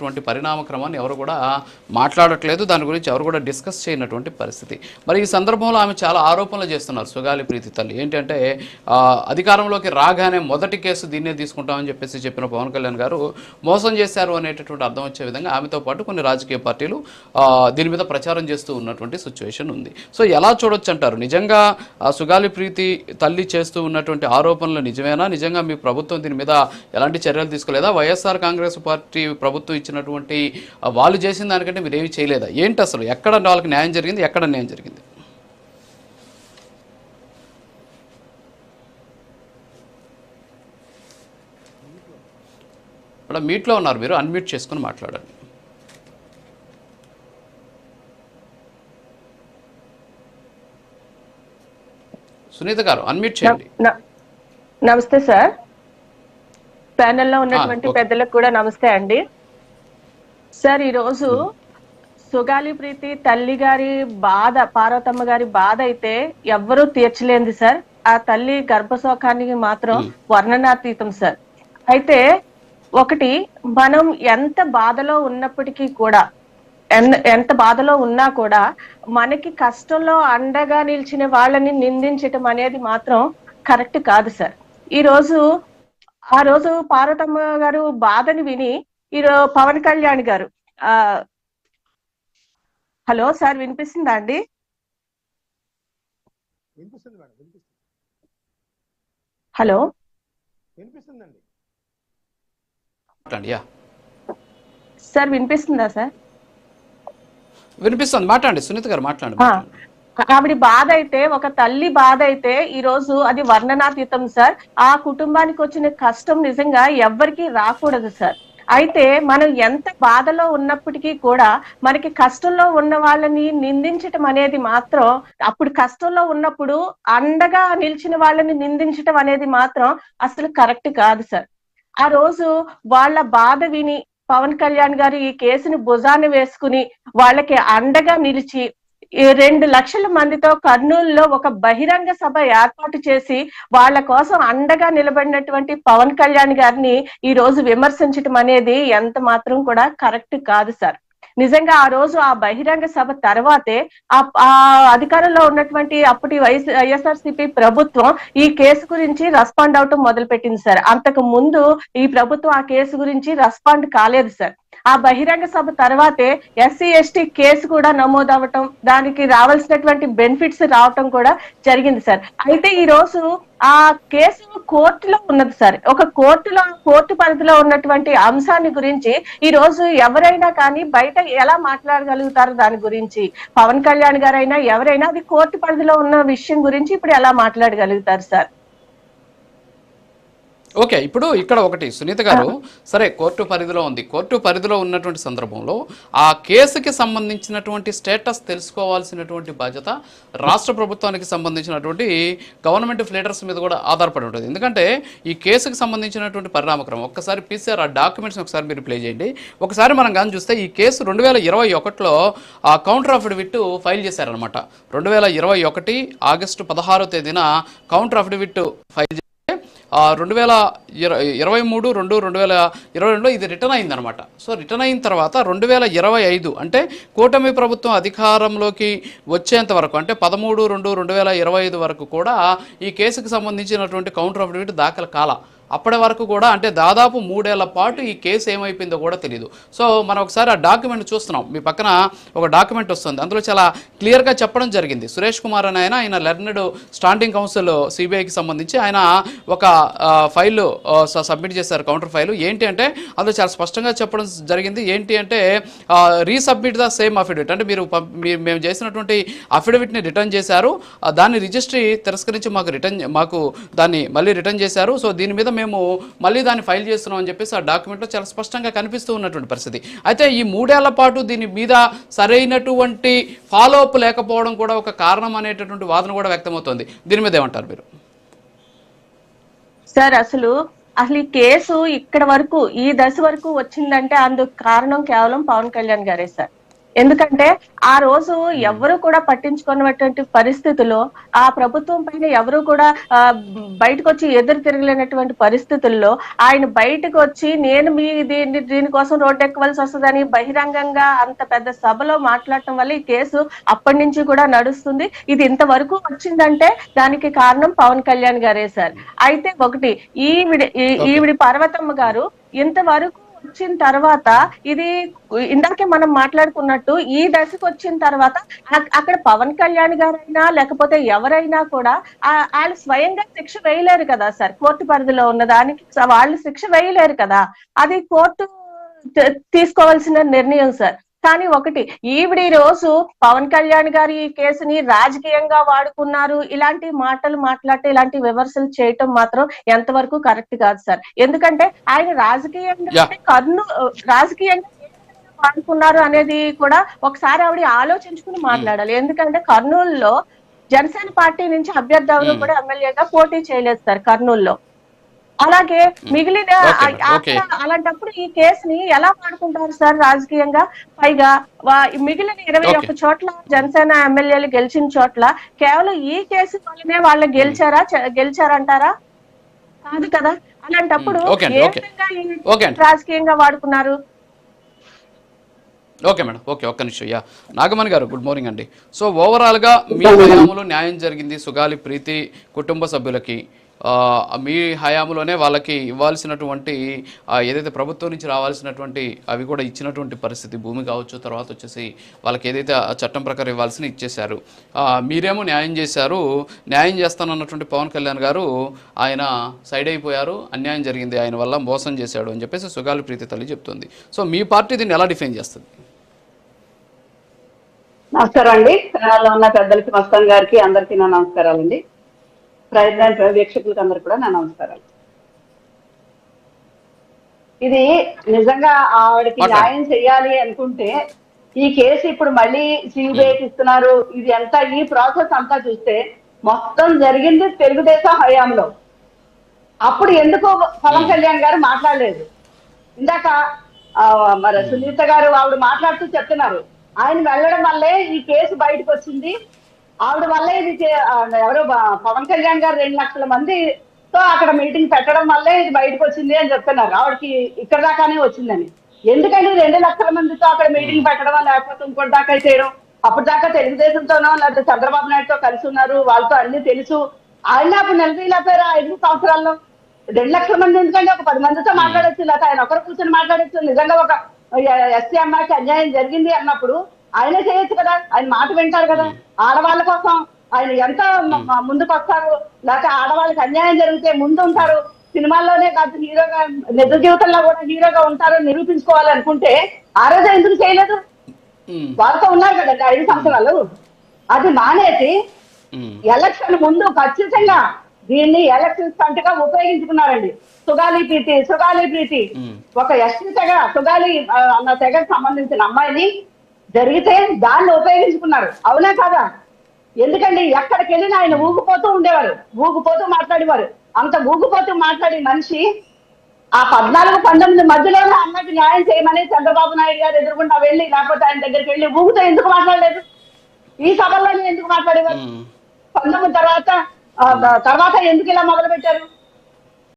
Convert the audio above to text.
అనేటటువంటి పరిణామ క్రమాన్ని ఎవరు కూడా మాట్లాడట్లేదు, దాని గురించి ఎవరు కూడా డిస్కస్ చేయనటువంటి పరిస్థితి. మరి ఈ సందర్భంలో ఆమె చాలా ఆరోపణలు చేస్తున్నారు సుగాలి ప్రీతి తల్లి. ఏంటంటే అధికారంలోకి రాగానే మొదటి కేసు దీన్నే తీసుకుంటామని చెప్పిన పవన్ కళ్యాణ్ గారు మోసం చేశారు అనేటటువంటి అర్థం వచ్చే విధంగా ఆమెతో పాటు కొన్ని రాజకీయ పార్టీలు దీని మీద ప్రచారం చేస్తూ ఉన్నటువంటి సిచ్యువేషన్ ఉంది. సో ఎలా చూడొచ్చు అంటారు? నిజంగా సుగాలి ప్రీతి తల్లి చేస్తూ ఉన్నటువంటి ఆరోపణలు నిజమేనా? నిజంగా మీ ప్రభుత్వం దీని మీద ఎలాంటి చర్యలు తీసుకోలేదా? వైఎస్ఆర్ కాంగ్రెస్ పార్టీ ప్రభుత్వం ఇచ్చినటువంటి వాళ్ళు చేసిన దానికంటే మీరు ఏమి చేయలేదా? ఏంటి అసలు ఎక్కడ వాళ్ళకి న్యాయం జరిగింది, ఎక్కడ న్యాయం జరిగింది? ఇక్కడ మీట్లో ఉన్నారు, మీరు అన్మ్యూట్ చేసుకుని మాట్లాడండి. సునీత గారు అన్మ్యూట్ చేయండి. నమస్తే సార్, ప్యానెల్లో ఉన్నటువంటి పెద్దలకు కూడా నమస్తే అండి. సార్, ఈరోజు సుగాలి ప్రీతి తల్లి గారి బాధ, పార్వతమ్మ గారి బాధ అయితే ఎవ్వరూ తీర్చలేంది సార్. ఆ తల్లి గర్భశోకానికి మాత్రం వర్ణనాతీతం సార్. అయితే ఒకటి, మనం ఎంత బాధలో ఉన్నప్పటికీ కూడా, ఎంత బాధలో ఉన్నా కూడా మనకి కష్టంలో అండగా నిలిచిన వాళ్ళని నిందించటం అనేది మాత్రం కరెక్ట్ కాదు సార్. ఆ రోజు పార్వతమ్మ గారు బాధని విని ఈరోజు పవన్ కళ్యాణ్ గారు హలో సార్, వినిపిస్తుందా అండి? హలో, వినిపిస్తుందండి సార్, వినిపిస్తుందా సార్? వినిపిస్తుంది, మాట్లాడండి సునీత గారు, మాట్లాడండి. ఆవిడ బాధ అయితే, ఒక తల్లి బాధ అయితే ఈ రోజు అది వర్ణనాతీతం సార్. ఆ కుటుంబానికి వచ్చిన కష్టం నిజంగా ఎవ్వరికి రాకూడదు సార్. అయితే మనం ఎంత బాధలో ఉన్నప్పటికీ కూడా మనకి కష్టంలో ఉన్న వాళ్ళని నిందించటం అనేది మాత్రం, అప్పుడు కష్టంలో ఉన్నప్పుడు అండగా నిలిచిన వాళ్ళని నిందించటం అనేది మాత్రం అసలు కరెక్ట్ కాదు సార్. ఆ రోజు వాళ్ళ బాధ విని పవన్ కళ్యాణ్ గారు ఈ కేసుని భుజాన్ని వేసుకుని వాళ్ళకి అండగా నిలిచి 2 లక్షల మందితో కర్నూలులో ఒక బహిరంగ సభ ఏర్పాటు చేసి వాళ్ళ కోసం అండగా నిలబడినటువంటి పవన్ కళ్యాణ్ గారిని ఈ రోజు విమర్శించటం అనేది ఎంత మాత్రం కూడా కరెక్ట్ కాదు సార్. నిజంగా ఆ రోజు ఆ బహిరంగ సభ తర్వాతే ఆ అధికారంలో ఉన్నటువంటి అప్పటి వైఎస్ఆర్సీపీ ప్రభుత్వం ఈ కేసు గురించి రెస్పాండ్ అవటం మొదలు పెట్టింది సార్. అంతకు ముందు ఈ ప్రభుత్వం ఆ కేసు గురించి రెస్పాండ్ కాలేదు సార్. ఆ బహిరంగ సభ తర్వాతే ఎస్సీ ఎస్టీ కేసు కూడా నమోదవటం, దానికి రావాల్సినటువంటి బెనిఫిట్స్ రావటం కూడా జరిగింది సార్. అయితే ఈ రోజు ఆ కేసు కోర్టులో ఉన్నది సార్. ఒక కోర్టు పరిధిలో ఉన్నటువంటి అంశాన్ని గురించి ఈ రోజు ఎవరైనా కానీ బయట ఎలా మాట్లాడగలుగుతారు? దాని గురించి పవన్ కళ్యాణ్ గారైనా ఎవరైనా అది కోర్టు పరిధిలో ఉన్న విషయం గురించి ఇప్పుడు ఎలా మాట్లాడగలుగుతారు సార్? ఓకే, ఇప్పుడు ఇక్కడ ఒకటి సునీత గారు, సరే కోర్టు పరిధిలో ఉంది, కోర్టు పరిధిలో ఉన్నటువంటి సందర్భంలో ఆ కేసుకి సంబంధించినటువంటి స్టేటస్ తెలుసుకోవాల్సినటువంటి బాధ్యత రాష్ట్ర ప్రభుత్వానికి సంబంధించినటువంటి గవర్నమెంట్ లీడర్స్ మీద కూడా ఆధారపడి ఉంటుంది. ఎందుకంటే ఈ కేసుకి సంబంధించినటువంటి పరిణామక్రమం ఒక్కసారి PCR ఆ డాక్యుమెంట్స్ ఒకసారి మీరు ప్లే చేయండి. ఒకసారి మనం కానీ చూస్తే ఈ కేసు 2021లో ఆ కౌంటర్ అఫిడవిట్ ఫైల్ చేశారనమాట. 2021 ఆగస్టు 16వ తేదీన కౌంటర్ అఫిడవిట్ ఫైల్ 2023/2/2022 ఇది రిటర్న్ అయిందనమాట. సో రిటర్న్ అయిన తర్వాత 2025 అంటే కూటమి ప్రభుత్వం అధికారంలోకి వచ్చేంత వరకు, అంటే 13/2/2025 వరకు కూడా ఈ కేసుకు సంబంధించినటువంటి కౌంటర్ అఫిడవిట్ దాఖలు కాల. అప్పటి వరకు కూడా, అంటే దాదాపు 3 ఏళ్ల పాటు ఈ కేసు ఏమైపోయిందో కూడా తెలియదు. సో మనం ఒకసారి ఆ డాక్యుమెంట్ చూస్తున్నాం, మీ పక్కన ఒక డాక్యుమెంట్ వస్తుంది, అందులో చాలా క్లియర్గా చెప్పడం జరిగింది. సురేష్ కుమార్ అని ఆయన లెర్నడ్ స్టాండింగ్ కౌన్సిల్ సిబిఐకి సంబంధించి ఆయన ఒక ఫైల్ సబ్మిట్ చేశారు, కౌంటర్ ఫైల్. ఏంటి అంటే అందులో చాలా స్పష్టంగా చెప్పడం జరిగింది. ఏంటి అంటే రీసబ్మిట్ ద సేమ్ అఫిడవిట్, అంటే మేము చేసినటువంటి అఫిడవిట్ని రిటర్న్ చేశారు, దాన్ని రిజిస్ట్రీ తిరస్కరించి మాకు దాన్ని మళ్ళీ రిటర్న్ చేశారు. సో దీని మీద మేము మళ్ళీ దాన్ని ఫైల్ చేస్తున్నాం అని చెప్పేసి ఆ డాక్యుమెంట్లో చాలా స్పష్టంగా కనిపిస్తూ ఉన్నటువంటి పరిస్థితి. అయితే ఈ 3 ఏళ్ల పాటు దీని మీద సరైనటువంటి ఫాలో అప్ లేకపోవడం కూడా ఒక కారణం అనేటటువంటి వాదన కూడా వ్యక్తమవుతోంది. దీని మీద ఏమంటారు మీరు? సార్, అసలు ఈ కేసు ఇక్కడ వరకు, ఈ దశ వరకు వచ్చిందంటే అందుకు కారణం కేవలం పవన్ కళ్యాణ్ గారే సార్. ఎందుకంటే ఆ రోజు ఎవరు కూడా పట్టించుకున్నటువంటి పరిస్థితుల్లో ఆ ప్రభుత్వం పైన ఎవరు కూడా బయటకు వచ్చి ఎదురు తిరగలేనటువంటి పరిస్థితుల్లో ఆయన బయటకు వచ్చి నేను మీ దీనికోసం రోడ్డు ఎక్కవలసి వస్తుందని బహిరంగంగా అంత పెద్ద సభలో మాట్లాడటం వల్ల ఈ కేసు అప్పటి నుంచి కూడా నడుస్తుంది. ఇది ఇంతవరకు వచ్చిందంటే దానికి కారణం పవన్ కళ్యాణ్ గారే సార్. అయితే ఒకటి ఈవిడి పార్వతమ్మ గారు ఇంతవరకు వచ్చిన తర్వాత ఇది ఇందాకే మనం మాట్లాడుకున్నట్టు ఈ దశకు వచ్చిన తర్వాత అక్కడ పవన్ కళ్యాణ్ గారైనా లేకపోతే ఎవరైనా కూడా వాళ్ళు స్వయంగా శిక్ష వేయలేరు కదా సార్. కోర్టు పరిధిలో ఉన్న దానికి వాళ్ళు శిక్ష వేయలేరు కదా, అది కోర్టు తీసుకోవాల్సిన నిర్ణయం సార్. కానీ ఒకటి ఈవిడ ఈ రోజు పవన్ కళ్యాణ్ గారి ఈ కేసుని రాజకీయంగా వాడుకున్నారు ఇలాంటి మాటలు మాట్లాడితే ఇలాంటి విమర్శలు చేయటం మాత్రం ఎంతవరకు కరెక్ట్ కాదు సార్. ఎందుకంటే ఆయన రాజకీయంగా వాడుకున్నారు అనేది కూడా ఒకసారి ఆవిడ ఆలోచించుకుని మాట్లాడాలి. ఎందుకంటే కర్నూలులో జనసేన పార్టీ నుంచి అభ్యర్థి ఎవరు కూడా ఎమ్మెల్యేగా పోటీ చేయలేదు సార్ కర్నూలులో. అలాగే మిగిలిన అలాంటప్పుడు ఈ కేసుని ఎలా వాడుకుంటారు సార్ రాజకీయంగా? పైగా మిగిలిన 21 చోట్ల జనసేన ఎమ్మెల్యేలు గెలిచిన చోట్ల కేవలం ఈ కేసు వల్లనే వాళ్ళు గెలిచారంటారా? కాదు కదా. అలాంటప్పుడు ఏ విధంగా రాజకీయంగా వాడుకున్నారు? ఓకే మేడం, ఓకే, ఒక్క నిమిషం. నాగమణి గారు గుడ్ మార్నింగ్ అండి. సో ఓవరాల్గా మీ హయాంలో న్యాయం జరిగింది సుగాలి ప్రీతి కుటుంబ సభ్యులకి. మీ హయాంలోనే వాళ్ళకి ఇవ్వాల్సినటువంటి ఏదైతే ప్రభుత్వం నుంచి రావాల్సినటువంటి అవి కూడా ఇచ్చినటువంటి పరిస్థితి, భూమి కావచ్చు, తర్వాత వచ్చేసి వాళ్ళకి ఏదైతే చట్టం ప్రకారం ఇవ్వాల్సిన ఇచ్చేశారు. మీరేమో న్యాయం చేశారు, న్యాయం చేస్తానన్నటువంటి పవన్ కళ్యాణ్ గారు ఆయన సైడ్ అయిపోయారు, అన్యాయం జరిగింది, ఆయన వల్ల మోసం చేశాడు అని చెప్పేసి సుగాలి ప్రీతి తల్లి చెప్తుంది. సో మీ పార్టీ దీన్ని ఎలా డిఫైన్ చేస్తుంది? నమస్కారం అండి. ఛానల్లో ఉన్న పెద్దలకి, మస్తాన్ గారికి, అందరికీ నా నమస్కారాలండి. ప్రయత్న వీక్షకులకు అందరు కూడా నా నమస్కారాలు. ఇది నిజంగా ఆవిడకి న్యాయం చేయాలి అనుకుంటే ఈ కేసు ఇప్పుడు మళ్ళీ సిబిఐకి ఇస్తున్నారు. ఇది అంతా ఈ ప్రాసెస్ అంతా చూస్తే మొత్తం జరిగింది తెలుగుదేశం హయాంలో. అప్పుడు ఎందుకు పవన్ కళ్యాణ్ గారు మాట్లాడలేదు? ఇందాక మరి సునీత గారు ఆవిడ మాట్లాడుతూ చెప్తున్నారు, ఆయన వెళ్ళడం వల్లే ఈ కేసు బయటకు వచ్చింది, ఆవిడ వల్లే ఇది ఎవరో పవన్ కళ్యాణ్ గారు 2 లక్షల మందితో అక్కడ మీటింగ్ పెట్టడం వల్లే ఇది బయటకు వచ్చింది అని చెప్తున్నారు. ఆవిడకి ఇక్కడ దాకానే వచ్చిందని. ఎందుకంటే 2 లక్షల మందితో అక్కడ మీటింగ్ పెట్టడం లేకపోతే ఇంకోటి దాకా చేయడం? అప్పుడు దాకా తెలుగుదేశంతోనో లేకపోతే చంద్రబాబు నాయుడుతో కలిసి ఉన్నారు, వాళ్ళతో అన్ని తెలుసు. ఆయన అప్పుడు నిలబడిపోయారు 5 సంవత్సరాల్లో. 2 లక్షల మంది ఎందుకంటే ఒక 10 మందితో మాట్లాడచ్చు, లేకపోతే ఆయన ఒకరు కూర్చొని మాట్లాడచ్చు. నిజంగా ఒక ఎస్సీ అమ్మాయికి అన్యాయం జరిగింది అన్నప్పుడు ఆయనే చేయొచ్చు కదా, ఆయన మాట వింటారు కదా. ఆడవాళ్ళ కోసం ఆయన ఎంత ముందుకు వస్తారు, లేకపోతే ఆడవాళ్ళకి అన్యాయం జరిగితే ముందు ఉంటారు. సినిమాల్లోనే కాదు, హీరోగా నిజ జీవితంలో కూడా హీరోగా ఉంటారు, నిరూపించుకోవాలనుకుంటే ఆ రోజు ఎందుకు చేయలేదు? వాళ్ళతో ఉన్నారు కదండి 5 సంవత్సరాలు. అది మానేసి ఎలక్షన్ ముందు ఖచ్చితంగా దీన్ని ఎలక్షన్ స్టంట్ గా ఉపయోగించుకున్నారండి. సుగాలి ప్రీతి ఒక ఎస్టీ తెగ, సుగాలి అన్న తెగకు సంబంధించిన అమ్మాయిని జరిగితే దాన్ని ఉపయోగించుకున్నారు. అవునా కాదా? ఎందుకండి ఎక్కడికి వెళ్ళినా ఆయన ఊగిపోతూ ఉండేవారు, ఊగిపోతూ మాట్లాడేవారు. అంత ఊగిపోతూ మాట్లాడే మనిషి ఆ 14-19 మధ్యలోనే అన్నకి న్యాయం చేయమని చంద్రబాబు నాయుడు గారు ఎదురుకుండా వెళ్ళి, లేకపోతే ఆయన దగ్గరికి వెళ్ళి ఊగుతో ఎందుకు మాట్లాడలేదు? ఈ సభల్లోనే ఎందుకు మాట్లాడేవారు? 19 తర్వాత ఎందుకు ఇలా మొదలు పెట్టారు?